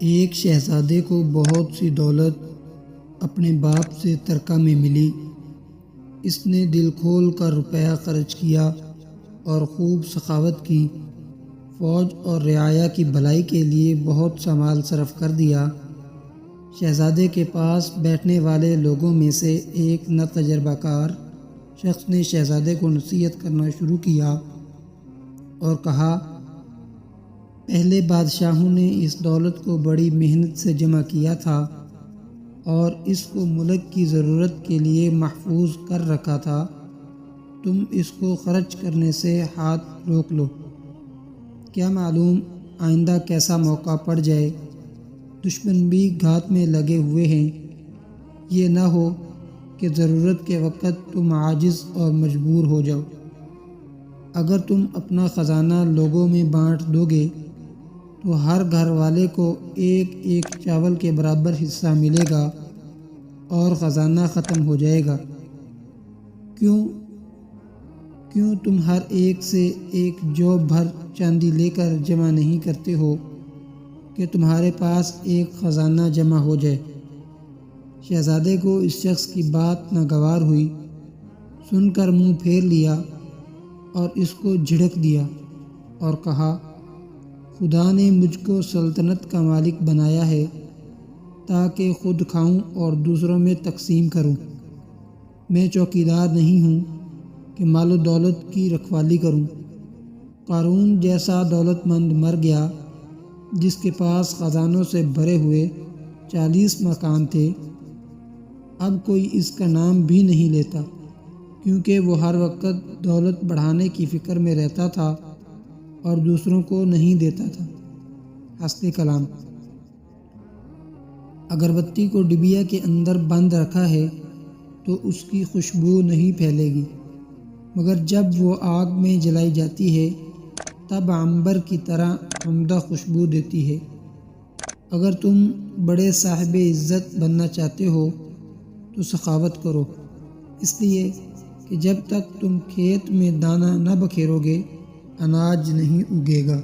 ایک شہزادے کو بہت سی دولت اپنے باپ سے ترکہ میں ملی۔ اس نے دل کھول کر روپیہ خرچ کیا اور خوب سخاوت کی، فوج اور رعایا کی بھلائی کے لیے بہت سا مال صرف کر دیا۔ شہزادے کے پاس بیٹھنے والے لوگوں میں سے ایک نہ تجربہ کار شخص نے شہزادے کو نصیحت کرنا شروع کیا اور کہا، پہلے بادشاہوں نے اس دولت کو بڑی محنت سے جمع کیا تھا اور اس کو ملک کی ضرورت کے لیے محفوظ کر رکھا تھا، تم اس کو خرچ کرنے سے ہاتھ روک لو، کیا معلوم آئندہ کیسا موقع پڑ جائے، دشمن بھی گھات میں لگے ہوئے ہیں، یہ نہ ہو کہ ضرورت کے وقت تم عاجز اور مجبور ہو جاؤ۔ اگر تم اپنا خزانہ لوگوں میں بانٹ دو گے تو ہر گھر والے کو ایک ایک چاول کے برابر حصہ ملے گا اور خزانہ ختم ہو جائے گا۔ کیوں تم ہر ایک سے ایک جو بھر چاندی لے کر جمع نہیں کرتے ہو کہ تمہارے پاس ایک خزانہ جمع ہو جائے؟ شہزادے کو اس شخص کی بات ناگوار ہوئی، سن کر منہ پھیر لیا اور اس کو جھڑک دیا اور کہا، خدا نے مجھ کو سلطنت کا مالک بنایا ہے تاکہ خود کھاؤں اور دوسروں میں تقسیم کروں۔ میں چوکیدار نہیں ہوں کہ مال و دولت کی رکھوالی کروں۔ قارون جیسا دولت مند مر گیا جس کے پاس خزانوں سے بھرے ہوئے 40 مکان تھے، اب کوئی اس کا نام بھی نہیں لیتا، کیونکہ وہ ہر وقت دولت بڑھانے کی فکر میں رہتا تھا اور دوسروں کو نہیں دیتا تھا۔ حسن کلام۔ اگربتی کو ڈبیا کے اندر بند رکھا ہے تو اس کی خوشبو نہیں پھیلے گی، مگر جب وہ آگ میں جلائی جاتی ہے تب عنبر کی طرح عمدہ خوشبو دیتی ہے۔ اگر تم بڑے صاحب عزت بننا چاہتے ہو تو سخاوت کرو، اس لیے کہ جب تک تم کھیت میں دانہ نہ بکھیرو گے اناج نہیں اگے گا۔